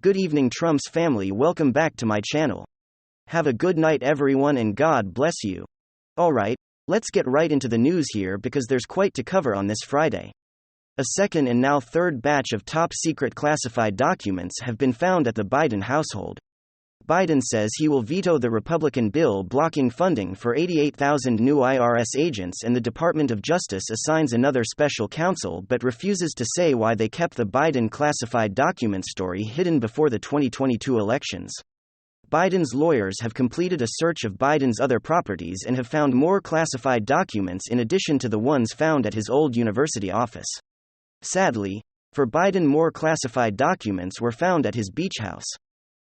Good evening, Trump's family. Welcome back to my channel. Have a good night, everyone, and God bless you. Alright, let's get right into the news here because there's quite to cover on this Friday. A second and now third batch of top secret classified documents have been found at the Biden household. Biden says he will veto the Republican bill blocking funding for 88,000 new IRS agents, and the Department of Justice assigns another special counsel but refuses to say why they kept the Biden classified document story hidden before the 2022 elections. Biden's lawyers have completed a search of Biden's other properties and have found more classified documents in addition to the ones found at his old university office. Sadly, for Biden, more classified documents were found at his beach house.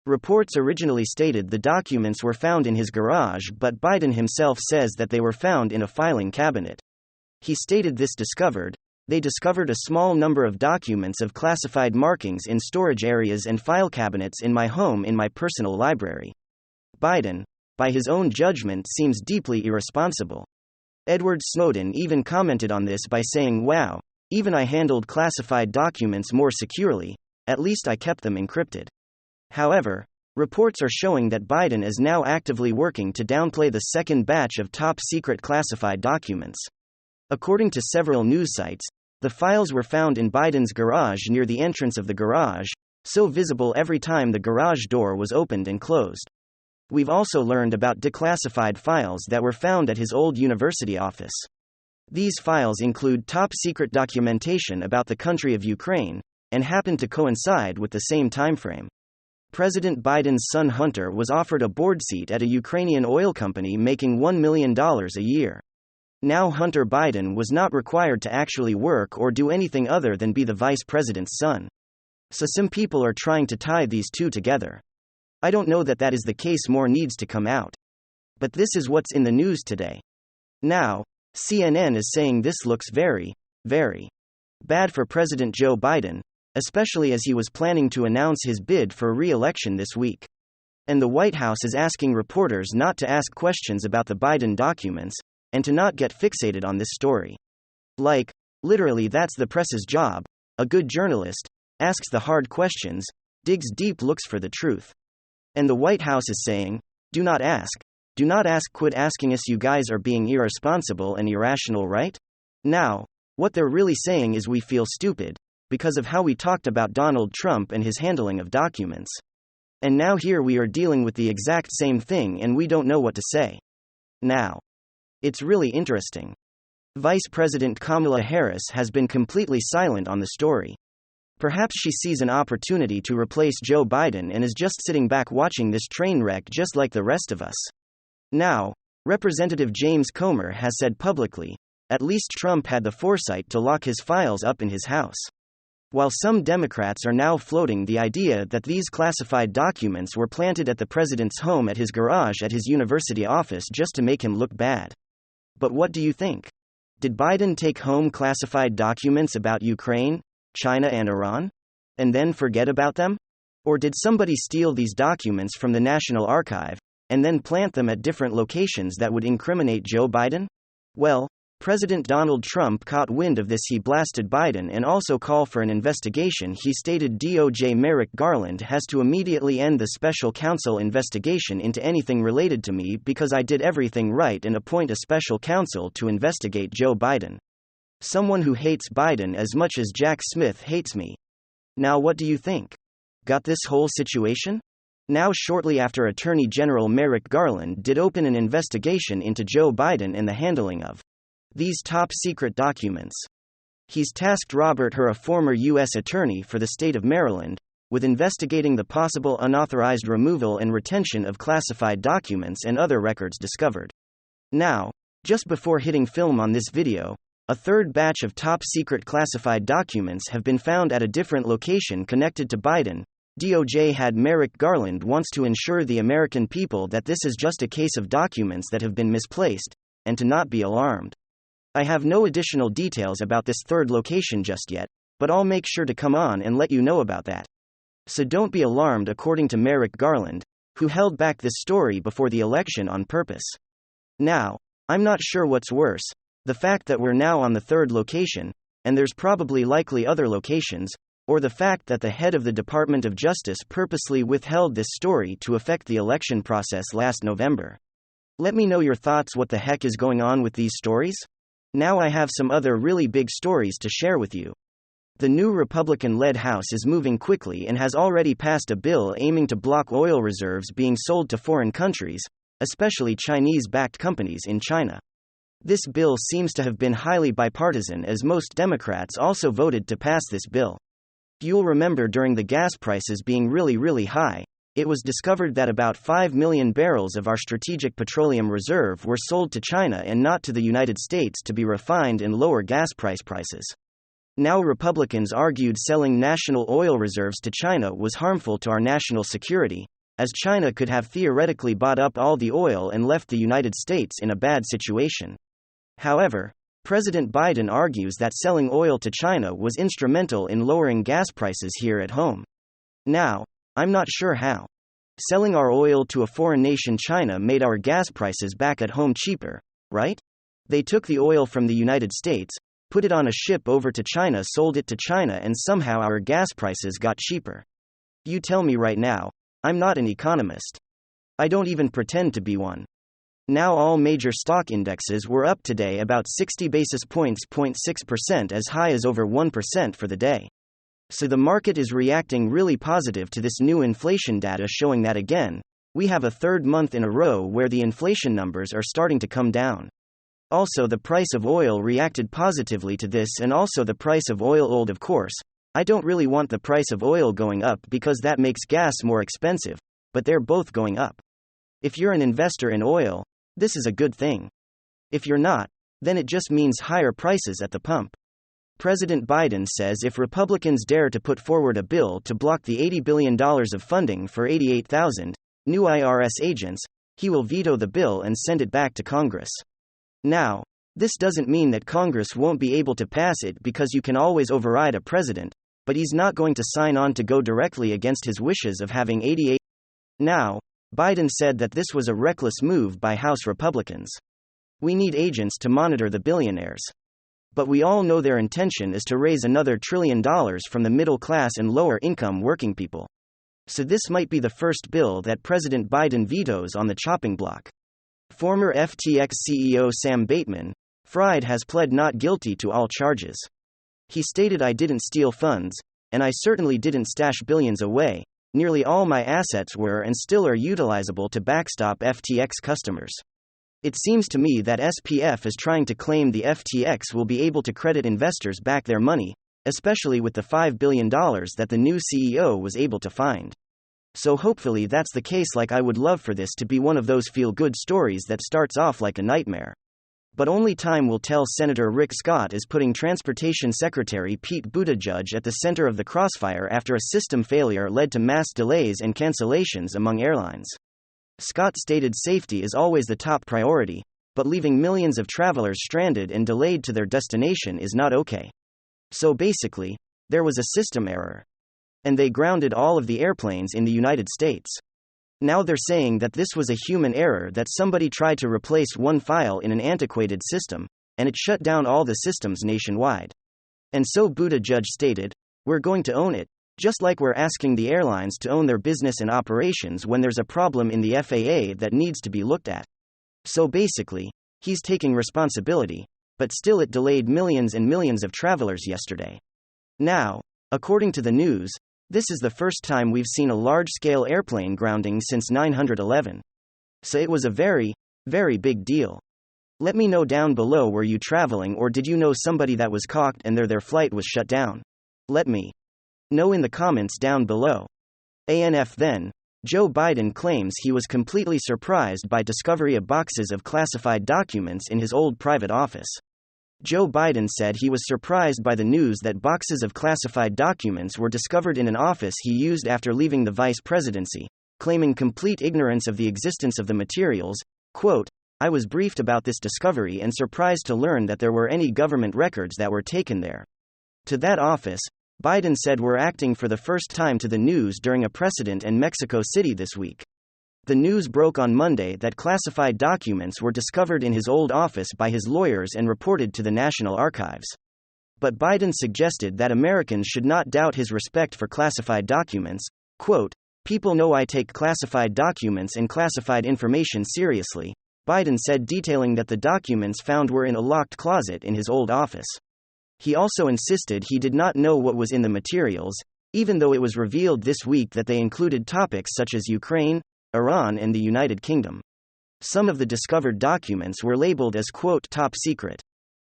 Reports originally stated the documents were found in his garage, but Biden himself says that they were found in a filing cabinet. He stated they discovered a small number of documents of classified markings in storage areas and file cabinets in my home in my personal library. Biden, by his own judgment, seems deeply irresponsible. Edward Snowden even commented on this by saying, "Wow, even I handled classified documents more securely, at least I kept them encrypted." However, reports are showing that Biden is now actively working to downplay the second batch of top-secret classified documents. According to several news sites, the files were found in Biden's garage near the entrance of the garage, so visible every time the garage door was opened and closed. We've also learned about declassified files that were found at his old university office. These files include top-secret documentation about the country of Ukraine, and happen to coincide with the same timeframe. President Biden's son Hunter was offered a board seat at a Ukrainian oil company making $1 million a year. Now Hunter Biden was not required to actually work or do anything other than be the vice president's son. So some people are trying to tie these two together. I don't know that is the case. More needs to come out. But this is what's in the news today. Now, CNN is saying this looks very, very bad for President Joe Biden, especially as he was planning to announce his bid for re-election this week. And the White House is asking reporters not to ask questions about the Biden documents, and to not get fixated on this story. Like, literally, that's the press's job. A good journalist asks the hard questions, digs deep, looks for the truth. And the White House is saying, do not ask, quit asking us. You guys are being irresponsible and irrational, right? Now, what they're really saying is we feel stupid because of how we talked about Donald Trump and his handling of documents. And now here we are dealing with the exact same thing and we don't know what to say. Now, it's really interesting. Vice President Kamala Harris has been completely silent on the story. Perhaps she sees an opportunity to replace Joe Biden and is just sitting back watching this train wreck just like the rest of us. Now, Representative James Comer has said publicly, at least Trump had the foresight to lock his files up in his house. While some Democrats are now floating the idea that these classified documents were planted at the president's home at his garage at his university office just to make him look bad. But what do you think? Did Biden take home classified documents about Ukraine, China, and Iran, and then forget about them? Or did somebody steal these documents from the National Archive, and then plant them at different locations that would incriminate Joe Biden? Well, President Donald Trump caught wind of this. He blasted Biden and also called for an investigation. He stated DOJ Merrick Garland has to immediately end the special counsel investigation into anything related to me because I did everything right, and appoint a special counsel to investigate Joe Biden. Someone who hates Biden as much as Jack Smith hates me. Now what do you think? Got this whole situation? Now, shortly after Attorney General Merrick Garland did open an investigation into Joe Biden and the handling of these top-secret documents. He's tasked Robert Hur, a former U.S. attorney for the state of Maryland, with investigating the possible unauthorized removal and retention of classified documents and other records discovered. Now, just before hitting film on this video, a third batch of top-secret classified documents have been found at a different location connected to Biden. DOJ had Merrick Garland wants to ensure the American people that this is just a case of documents that have been misplaced, and to not be alarmed. I have no additional details about this third location just yet, but I'll make sure to come on and let you know about that. So don't be alarmed, according to Merrick Garland, who held back this story before the election on purpose. Now, I'm not sure what's worse, the fact that we're now on the third location, and there's probably likely other locations, or the fact that the head of the Department of Justice purposely withheld this story to affect the election process last November. Let me know your thoughts. What the heck is going on with these stories? Now I have some other really big stories to share with you. The new Republican-led House is moving quickly and has already passed a bill aiming to block oil reserves being sold to foreign countries, especially Chinese-backed companies in China. This bill seems to have been highly bipartisan, as most Democrats also voted to pass this bill. You'll remember during the gas prices being really high, it was discovered that about 5 million barrels of our strategic petroleum reserve were sold to China and not to the United States to be refined and lower gas prices. Now Republicans argued selling national oil reserves to China was harmful to our national security, as China could have theoretically bought up all the oil and left the United States in a bad situation. However, President Biden argues that selling oil to China was instrumental in lowering gas prices here at home. Now, I'm not sure how. Selling our oil to a foreign nation, China, made our gas prices back at home cheaper, right? They took the oil from the United States, put it on a ship over to China, sold it to China, and somehow our gas prices got cheaper. You tell me right now. I'm not an economist. I don't even pretend to be one. Now all major stock indexes were up today about 60 basis points, 0.6%, as high as over 1% for the day. So the market is reacting really positive to this new inflation data, showing that again, we have a third month in a row where the inflation numbers are starting to come down. Also, the price of oil reacted positively to this, and also the price of oil. Of course, I don't really want the price of oil going up because that makes gas more expensive, but they're both going up. If you're an investor in oil, this is a good thing. If you're not, then it just means higher prices at the pump. President Biden says if Republicans dare to put forward a bill to block the $80 billion of funding for 88,000 new IRS agents, he will veto the bill and send it back to Congress. Now, this doesn't mean that Congress won't be able to pass it, because you can always override a president, but he's not going to sign on to go directly against his wishes of having 88. Now, Biden said that this was a reckless move by House Republicans. We need agents to monitor the billionaires. But we all know their intention is to raise another $1 trillion from the middle class and lower income working people. So this might be the first bill that President Biden vetoes on the chopping block. Former FTX CEO Sam Bankman-Fried has pled not guilty to all charges. He stated, "I didn't steal funds, and I certainly didn't stash billions away. Nearly all my assets were and still are utilizable to backstop FTX customers." It seems to me that SPF is trying to claim the FTX will be able to credit investors back their money, especially with the $5 billion that the new CEO was able to find. So hopefully that's the case. Like, I would love for this to be one of those feel-good stories that starts off like a nightmare. But only time will tell. Senator Rick Scott is putting Transportation Secretary Pete Buttigieg at the center of the crossfire after a system failure led to mass delays and cancellations among airlines. Scott stated safety is always the top priority, but leaving millions of travelers stranded and delayed to their destination is not okay. So basically, there was a system error. And they grounded all of the airplanes in the United States. Now they're saying that this was a human error, that somebody tried to replace one file in an antiquated system, and it shut down all the systems nationwide. And so Buttigieg stated, "We're going to own it, just like we're asking the airlines to own their business and operations when there's a problem in the FAA that needs to be looked at." So basically, he's taking responsibility, but still it delayed millions and millions of travelers yesterday. Now, according to the news, this is the first time we've seen a large-scale airplane grounding since 9/11. So it was a very, very big deal. Let me know down below, were you traveling, or did you know somebody that was caught and their flight was shut down? Let me know in the comments down below. ANF then, Joe Biden claims he was completely surprised by discovery of boxes of classified documents in his old private office. Joe Biden said he was surprised by the news that boxes of classified documents were discovered in an office he used after leaving the vice presidency, claiming complete ignorance of the existence of the materials. Quote, "I was briefed about this discovery and surprised to learn that there were any government records that were taken there to that office," Biden said. "We're acting for the first time to the news during a precedent in Mexico City this week." The news broke on Monday that classified documents were discovered in his old office by his lawyers and reported to the National Archives. But Biden suggested that Americans should not doubt his respect for classified documents. Quote, "People know I take classified documents and classified information seriously," Biden said, detailing that the documents found were in a locked closet in his old office. He also insisted he did not know what was in the materials, even though it was revealed this week that they included topics such as Ukraine, Iran, and the United Kingdom. Some of the discovered documents were labeled as, quote, "top secret."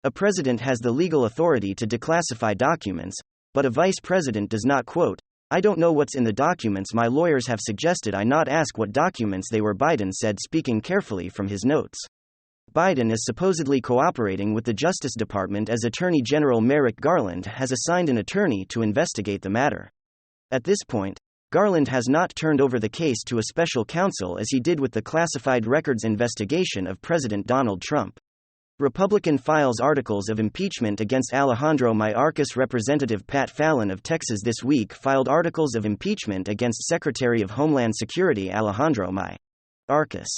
A president has the legal authority to declassify documents, but a vice president does not. Quote, "I don't know what's in the documents. My lawyers have suggested I not ask what documents they were," Biden said, speaking carefully from his notes. Biden is supposedly cooperating with the Justice Department as Attorney General Merrick Garland has assigned an attorney to investigate the matter. At this point, Garland has not turned over the case to a special counsel as he did with the classified records investigation of President Donald Trump. Republican files articles of impeachment against Alejandro Mayorkas. Representative Pat Fallon of Texas this week filed articles of impeachment against Secretary of Homeland Security Alejandro Mayorkas.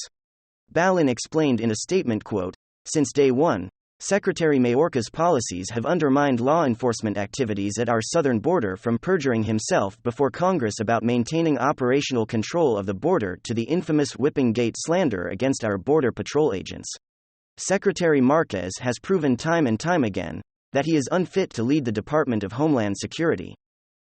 Fallon explained in a statement, quote, "Since day one, Secretary Mayorkas' policies have undermined law enforcement activities at our southern border, from perjuring himself before Congress about maintaining operational control of the border to the infamous Whipping Gate slander against our Border Patrol agents. Secretary Mayorkas has proven time and time again that he is unfit to lead the Department of Homeland Security."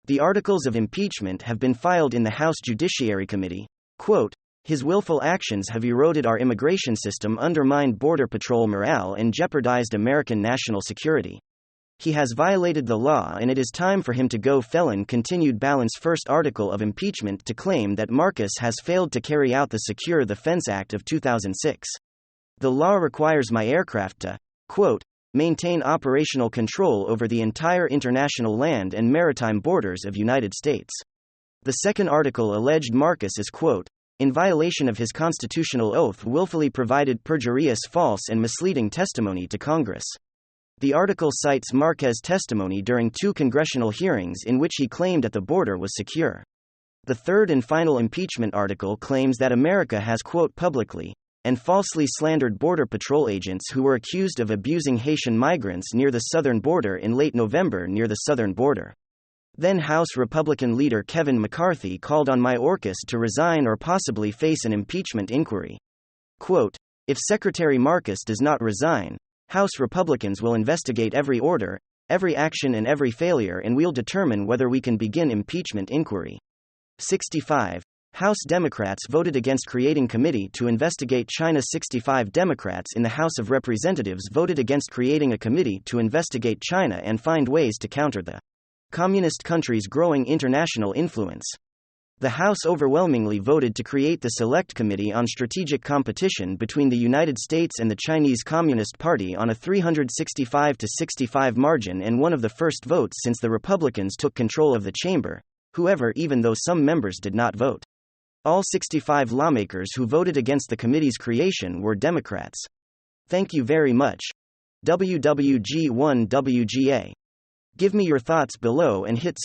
The articles of impeachment have been filed in the House Judiciary Committee. Quote, "His willful actions have eroded our immigration system, undermined Border Patrol morale, and jeopardized American national security. He has violated the law and it is time for him to go." Fallon continued Fallon's first article of impeachment to claim that Mayorkas has failed to carry out the Secure the Fence Act of 2006. "The law requires my aircraft to," quote, "maintain operational control over the entire international land and maritime borders of United States." The second article alleged Mayorkas is, quote, "in violation of his constitutional oath, willfully provided perjurious, false and misleading testimony to Congress." The article cites Mayorkas' testimony during 2 congressional hearings in which he claimed that the border was secure. The third and final impeachment article claims that America has, quote, "publicly and falsely slandered Border Patrol agents who were accused of abusing Haitian migrants near the southern border in late November." Near the southern border, then House Republican leader Kevin McCarthy called on Mayorkas to resign or possibly face an impeachment inquiry. Quote, "If Secretary Mayorkas does not resign, House Republicans will investigate every order, every action and every failure, and we'll determine whether we can begin impeachment inquiry." 65. House Democrats voted against creating committee to investigate China. 65 Democrats in the House of Representatives voted against creating a committee to investigate China and find ways to counter the communist country's growing international influence. The House overwhelmingly voted to create the Select Committee on Strategic Competition between the United States and the Chinese Communist Party on a 365-65 margin, and one of the first votes since the Republicans took control of the chamber. However, even though some members did not vote, all 65 lawmakers who voted against the committee's creation were Democrats. Thank you very much. WWG1WGA. Give me your thoughts below and hit